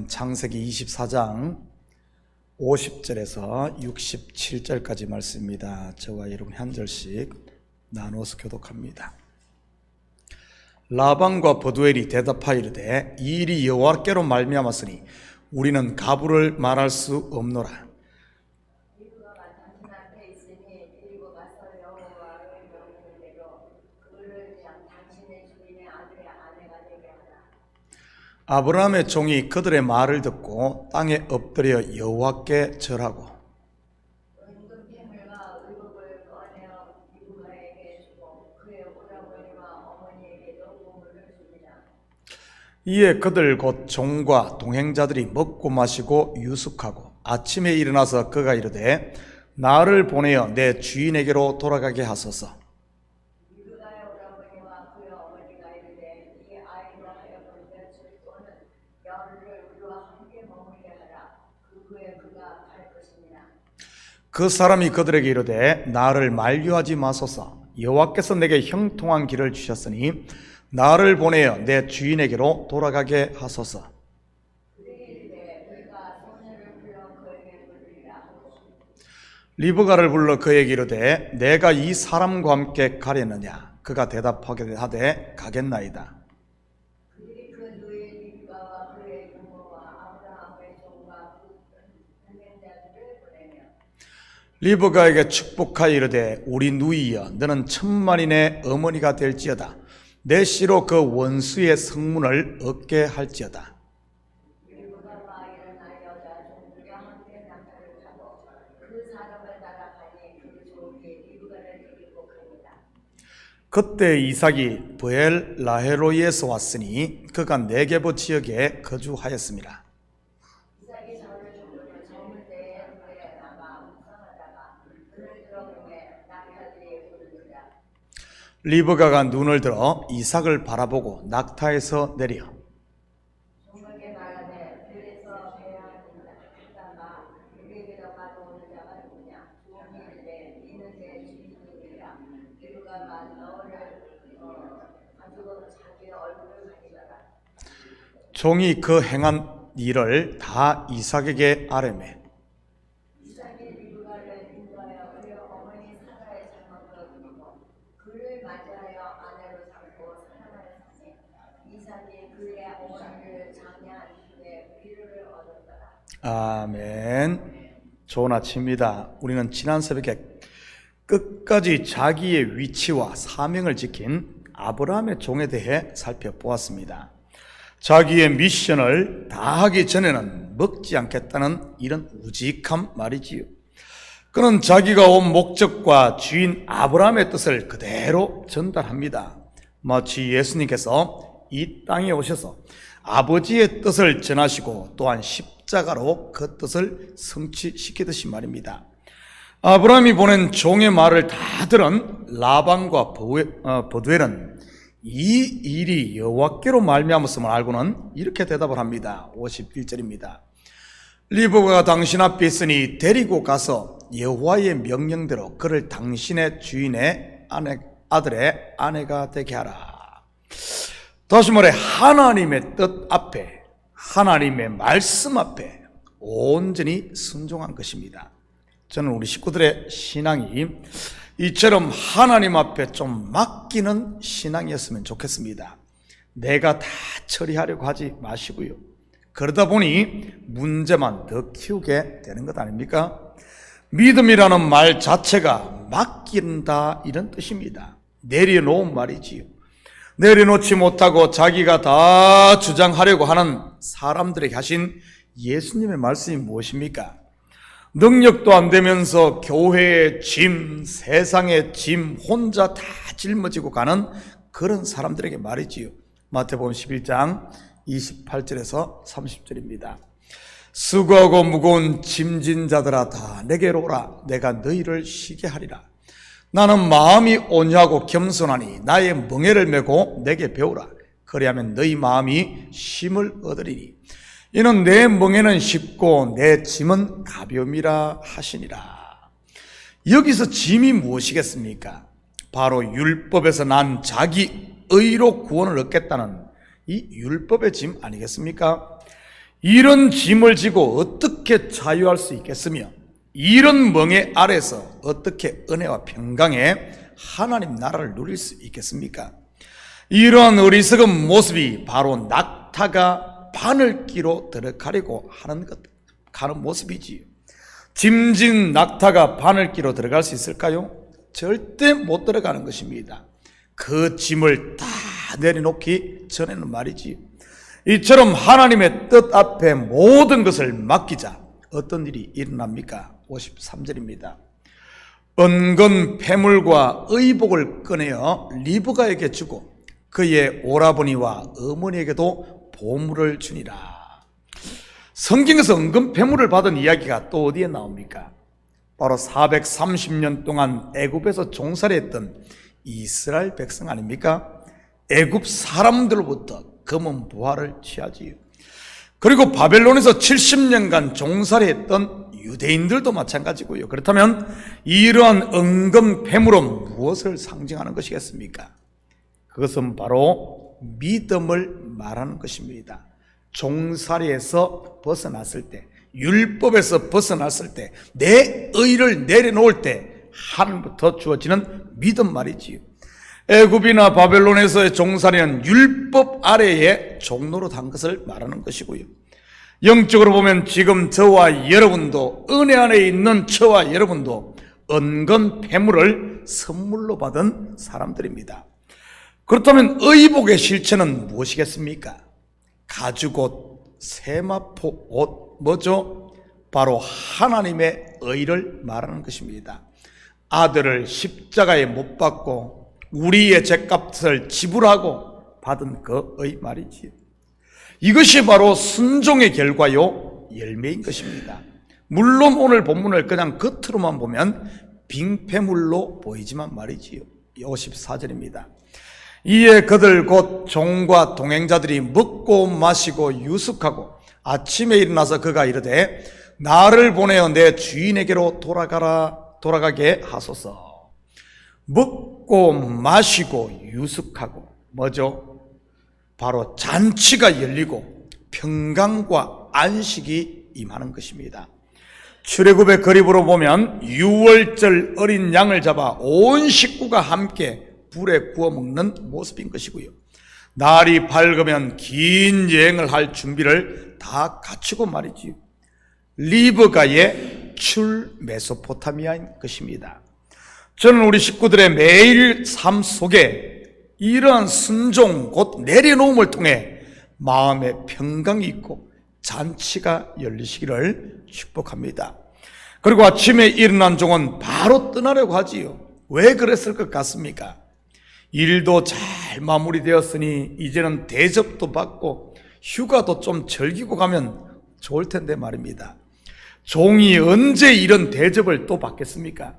창세기 24장 50절에서 67절까지 말씀입니다. 저와 여러분 한 절씩 나누어서 교독합니다. 라반과 버두엘이 대답하이르되 이 일이 여호와께로 말미암았으니 우리는 가부를 말할 수 없노라. 아브라함의 종이 그들의 말을 듣고 땅에 엎드려 여호와께 절하고 이에 그들 곧 종과 동행자들이 먹고 마시고 유숙하고 아침에 일어나서 그가 이르되 나를 보내어 내 주인에게로 돌아가게 하소서. 그 사람이 그들에게 이르되 나를 만류하지 마소서. 여호와께서 내게 형통한 길을 주셨으니 나를 보내어 내 주인에게로 돌아가게 하소서. 리브가를 불러 그에게 이르되 내가 이 사람과 함께 가려느냐. 그가 대답하게 하되 가겠나이다. 리브가에게 축복하여 이르되 우리 누이여 너는 천만인의 어머니가 될지어다. 내 씨로 그 원수의 성문을 얻게 할지어다. 그때 이삭이 브엘 라헬로이에서 왔으니 그가 네게브 지역에 거주하였습니다. 리브가가 눈을 들어 이삭을 바라보고 낙타에서 내려 종이 그 행한 일을 다 이삭에게 아뢰매 아멘. 좋은 아침입니다. 우리는 지난 새벽에 끝까지 자기의 위치와 사명을 지킨 아브라함의 종에 대해 살펴보았습니다. 자기의 미션을 다하기 전에는 먹지 않겠다는 이런 우직한 말이지요. 그는 자기가 온 목적과 주인 아브라함의 뜻을 그대로 전달합니다. 마치 예수님께서 이 땅에 오셔서 아버지의 뜻을 전하시고 또한 십자가로 그 뜻을 성취시키듯이 말입니다. 아브라함이 보낸 종의 말을 다 들은 라반과 버두엘은 이 일이 여호와께로 말미암았음을 알고는 이렇게 대답을 합니다. 51절입니다. 리브가가 당신 앞에 있으니 데리고 가서 여호와의 명령대로 그를 당신의 주인의 아들의 아내가 되게 하라. 다시 말해 하나님의 뜻 앞에, 하나님의 말씀 앞에 온전히 순종한 것입니다. 저는 우리 식구들의 신앙이 이처럼 하나님 앞에 좀 맡기는 신앙이었으면 좋겠습니다. 내가 다 처리하려고 하지 마시고요. 그러다 보니 문제만 더 키우게 되는 것 아닙니까? 믿음이라는 말 자체가 맡긴다 이런 뜻입니다. 내려놓은 말이지요. 내려놓지 못하고 자기가 다 주장하려고 하는 사람들에게 하신 예수님의 말씀이 무엇입니까? 능력도 안 되면서 교회의 짐, 세상의 짐 혼자 다 짊어지고 가는 그런 사람들에게 말이지요. 마태복음 11장 28절에서 30절입니다. 수고하고 무거운 짐진 자들아 다 내게로 오라. 내가 너희를 쉬게 하리라. 나는 마음이 온유하고 겸손하니 나의 멍에를 메고 내게 배우라. 그리하면 너희 마음이 쉼을 얻으리니 이는 내 멍에는 쉽고 내 짐은 가벼움이라 하시니라. 여기서 짐이 무엇이겠습니까? 바로 율법에서 난 자기 의로 구원을 얻겠다는 이 율법의 짐 아니겠습니까? 이런 짐을 지고 어떻게 자유할 수 있겠으며 이런 멍에 아래서 어떻게 은혜와 평강에 하나님 나라를 누릴 수 있겠습니까? 이러한 어리석은 모습이 바로 낙타가 바늘기로 들어가려고 가는 모습이지요. 짐진 낙타가 바늘기로 들어갈 수 있을까요? 절대 못 들어가는 것입니다. 그 짐을 다 내려놓기 전에는 말이지요. 이처럼 하나님의 뜻 앞에 모든 것을 맡기자 어떤 일이 일어납니까? 53절입니다. 은근 패물과 의복을 꺼내어 리브가에게 주고 그의 오라버니와 어머니에게도 보물을 주니라. 성경에서 은근 패물을 받은 이야기가 또 어디에 나옵니까? 바로 430년 동안 애굽에서 종살이했던 이스라엘 백성 아닙니까? 애굽 사람들로부터 금은 부화를 취하지요. 그리고 바벨론에서 70년간 종살이했던 유대인들도 마찬가지고요. 그렇다면 이러한 은금 패물은 무엇을 상징하는 것이겠습니까? 그것은 바로 믿음을 말하는 것입니다. 종살이에서 벗어났을 때, 율법에서 벗어났을 때, 내 의를 내려놓을 때 하나님부터 주어지는 믿음 말이지요. 애굽이나 바벨론에서의 종살이는 율법 아래에 종로로 단 것을 말하는 것이고요. 영적으로 보면 지금 저와 여러분도, 은혜 안에 있는 저와 여러분도 은근 패물을 선물로 받은 사람들입니다. 그렇다면 의복의 실체는 무엇이겠습니까? 가죽옷, 세마포 옷, 뭐죠? 바로 하나님의 의를 말하는 것입니다. 아들을 십자가에 못 박고 우리의 죗값을 지불하고 받은 그 의 말이지요. 이것이 바로 순종의 결과요, 열매인 것입니다. 물론 오늘 본문을 그냥 겉으로만 보면 빙패물로 보이지만 말이지요. 54절입니다. 이에 그들 곧 종과 동행자들이 먹고 마시고 유숙하고 아침에 일어나서 그가 이르되 나를 보내어 내 주인에게로 돌아가게 하소서. 먹고 마시고 유숙하고 뭐죠? 바로 잔치가 열리고 평강과 안식이 임하는 것입니다. 출애굽의 그림으로 보면 유월절 어린 양을 잡아 온 식구가 함께 불에 구워 먹는 모습인 것이고요. 날이 밝으면 긴 여행을 할 준비를 다 갖추고 말이지요. 리브가의 출 메소포타미아인 것입니다. 저는 우리 식구들의 매일 삶 속에 이러한 순종 곧 내려놓음을 통해 마음에 평강이 있고 잔치가 열리시기를 축복합니다. 그리고 아침에 일어난 종은 바로 떠나려고 하지요. 왜 그랬을 것 같습니까? 일도 잘 마무리되었으니 이제는 대접도 받고 휴가도 좀 즐기고 가면 좋을 텐데 말입니다. 종이 언제 이런 대접을 또 받겠습니까?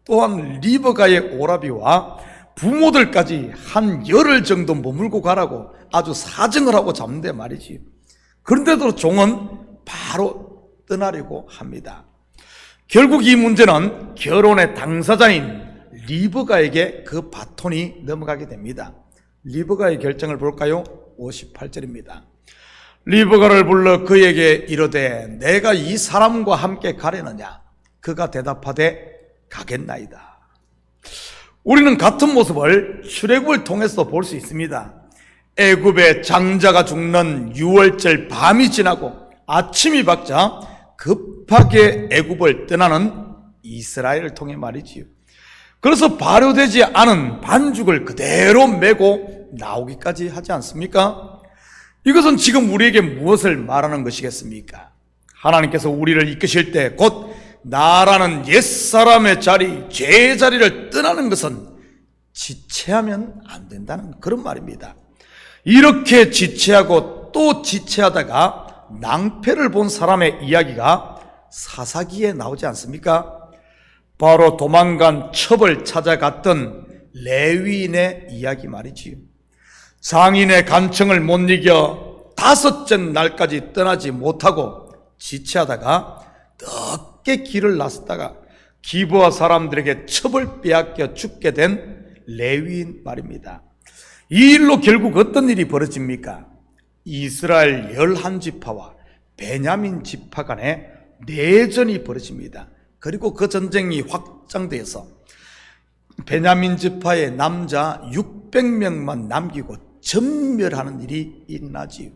또한 리브가의 오라비와 부모들까지 한 열흘 정도 머물고 가라고 아주 사정을 하고 잡는데 말이지. 그런데도 종은 바로 떠나려고 합니다. 결국 이 문제는 결혼의 당사자인 리브가에게 그 바톤이 넘어가게 됩니다. 리브가의 결정을 볼까요? 58절입니다. 리브가를 불러 그에게 이르되 내가 이 사람과 함께 가려느냐? 그가 대답하되 가겠나이다. 우리는 같은 모습을 출애굽을 통해서 볼 수 있습니다. 애굽의 장자가 죽는 유월절 밤이 지나고 아침이 밝자 급하게 애굽을 떠나는 이스라엘을 통해 말이지요. 그래서 발효되지 않은 반죽을 그대로 메고 나오기까지 하지 않습니까? 이것은 지금 우리에게 무엇을 말하는 것이겠습니까? 하나님께서 우리를 이끄실 때 곧 나라는 옛사람의 자리, 죄의 자리를 떠나는 것은 지체하면 안 된다는 그런 말입니다. 이렇게 지체하고 또 지체하다가 낭패를 본 사람의 이야기가 사사기에 나오지 않습니까? 바로 도망간 첩을 찾아갔던 레위인의 이야기 말이지요. 장인의 간청을 못 이겨 5째 날까지 떠나지 못하고 지체하다가 늦게 길을 나섰다가 기브아 사람들에게 첩을 빼앗겨 죽게 된 레위인 말입니다. 이 일로 결국 어떤 일이 벌어집니까? 이스라엘 11지파와 베냐민 지파 간에 내전이 벌어집니다. 그리고 그 전쟁이 확장돼서 베냐민 지파의 남자 600명만 남기고 전멸하는 일이 일어나지요.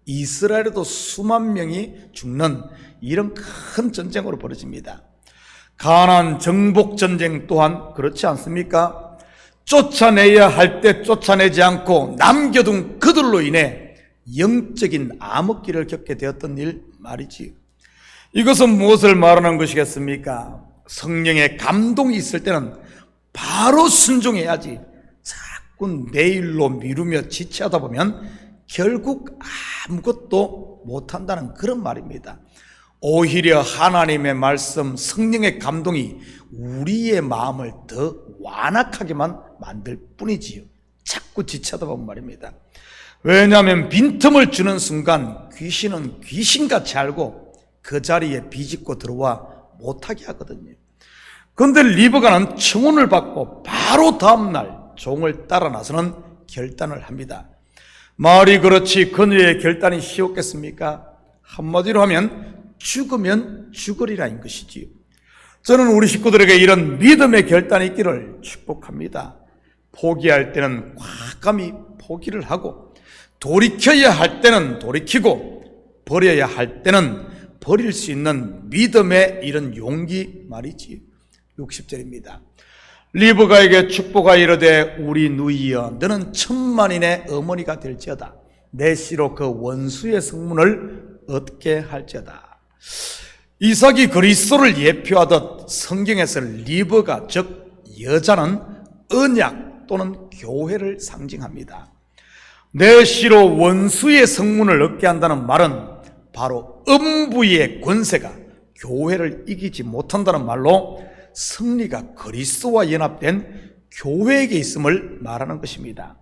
이스라엘에도 수만 명이 죽는 이런 큰 전쟁으로 벌어집니다. 가나안 정복 전쟁 또한 그렇지 않습니까? 쫓아내야 할 때 쫓아내지 않고 남겨둔 그들로 인해 영적인 암흑기를 겪게 되었던 일 말이지요. 이것은 무엇을 말하는 것이겠습니까? 성령의 감동이 있을 때는 바로 순종해야지 자꾸 내일로 미루며 지체하다 보면 결국 아무것도 못한다는 그런 말입니다. 오히려 하나님의 말씀, 성령의 감동이 우리의 마음을 더 완악하게만 만들 뿐이지요. 자꾸 지체하다 보면 말입니다. 왜냐하면 빈틈을 주는 순간 귀신은 귀신같이 알고 그 자리에 비집고 들어와 못하게 하거든요. 그런데 리브가는 청혼을 받고 바로 다음날 종을 따라 나서는 결단을 합니다. 말이 그렇지 그녀의 결단이 쉬웠겠습니까? 한마디로 하면 죽으면 죽으리라는 것이지요. 저는 우리 식구들에게 이런 믿음의 결단이 있기를 축복합니다. 포기할 때는 과감히 포기를 하고 돌이켜야 할 때는 돌이키고 버려야 할 때는 버릴 수 있는 믿음의 이런 용기 말이지. 60절입니다. 리브가에게 축복하 이르되 우리 누이여 너는 천만인의 어머니가 될지어다. 내 씨로 그 원수의 성문을 얻게 할지어다. 이삭이 그리스도를 예표하듯 성경에서 리브가 즉 여자는 언약 또는 교회를 상징합니다. 내 씨로 원수의 성문을 얻게 한다는 말은 바로 음부의 권세가 교회를 이기지 못한다는 말로 승리가 그리스도와 연합된 교회에게 있음을 말하는 것입니다.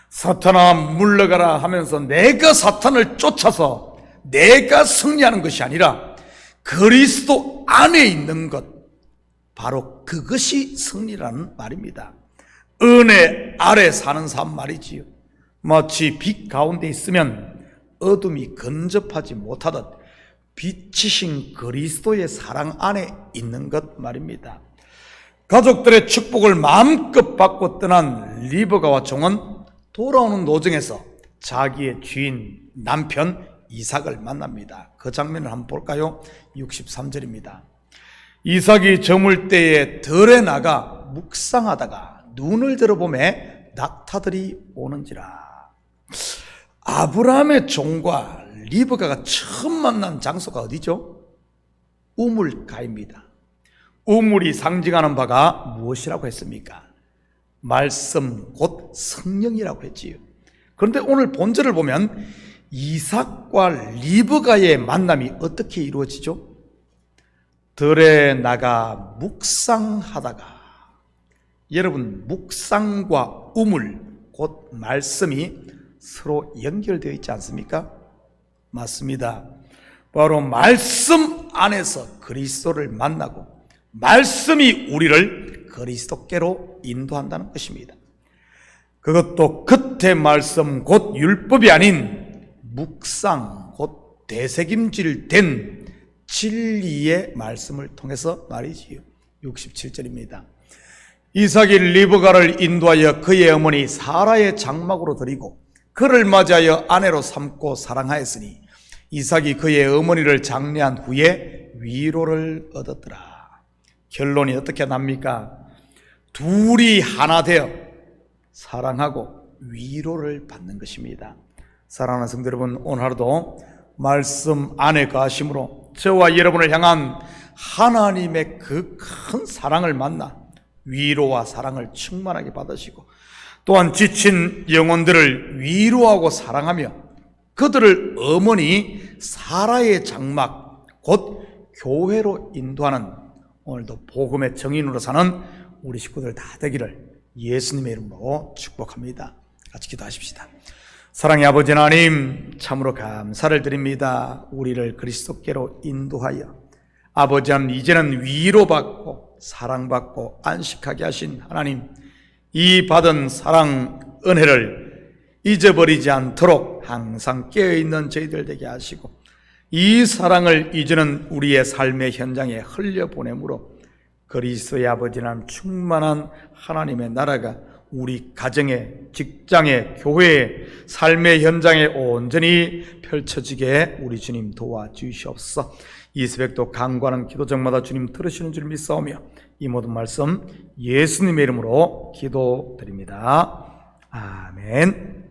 사탄아 물러가라 하면서 내가 사탄을 쫓아서 내가 승리하는 것이 아니라 그리스도 안에 있는 것, 바로 그것이 승리라는 말입니다. 은혜 아래 사는 삶 말이지요. 마치 빛 가운데 있으면 어둠이 근접하지 못하듯 빛이신 그리스도의 사랑 안에 있는 것 말입니다. 가족들의 축복을 마음껏 받고 떠난 리브가와 종은 돌아오는 도중에서 자기의 주인 남편 이삭을 만납니다. 그 장면을 한번 볼까요? 63절입니다. 이삭이 저물 때에 들에 나가 묵상하다가 눈을 들어보매 낙타들이 오는지라. 아브라함의 종과 리브가가 처음 만난 장소가 어디죠? 우물가입니다. 우물이 상징하는 바가 무엇이라고 했습니까? 말씀 곧 성령이라고 했지요. 그런데 오늘 본절을 보면 이삭과 리브가의 만남이 어떻게 이루어지죠? 들에 나가 묵상하다가, 여러분 묵상과 우물 곧 말씀이 서로 연결되어 있지 않습니까? 맞습니다. 바로 말씀 안에서 그리스도를 만나고 말씀이 우리를 그리스도께로 인도한다는 것입니다. 그것도 겉의 말씀 곧 율법이 아닌 묵상 곧 되새김질된 진리의 말씀을 통해서 말이지요. 67절입니다. 이삭이 리브가를 인도하여 그의 어머니 사라의 장막으로 드리고 그를 맞이하여 아내로 삼고 사랑하였으니 이삭이 그의 어머니를 장례한 후에 위로를 얻었더라. 결론이 어떻게 납니까? 둘이 하나 되어 사랑하고 위로를 받는 것입니다. 사랑하는 성도 여러분, 오늘 하루도 말씀 안에 거하심으로 저와 여러분을 향한 하나님의 그 큰 사랑을 만나 위로와 사랑을 충만하게 받으시고 또한 지친 영혼들을 위로하고 사랑하며 그들을 어머니 사라의 장막 곧 교회로 인도하는 오늘도 복음의 정인으로 사는 우리 식구들 다 되기를 예수님의 이름으로 축복합니다. 같이 기도하십시다. 사랑의 아버지 하나님, 참으로 감사를 드립니다. 우리를 그리스도께로 인도하여 아버지 하나님 이제는 위로받고 사랑받고 안식하게 하신 하나님, 이 받은 사랑 은혜를 잊어버리지 않도록 항상 깨어있는 저희들 되게 하시고 이 사랑을 이제는 우리의 삶의 현장에 흘려보내므로 그리스도의 아버지는 충만한 하나님의 나라가 우리 가정에, 직장에, 교회에, 삶의 현장에 온전히 펼쳐지게 우리 주님 도와주시옵소서. 이 새벽도 간구하는 기도적마다 주님 들으시는 줄 믿사오며 이 모든 말씀 예수님의 이름으로 기도드립니다. 아멘.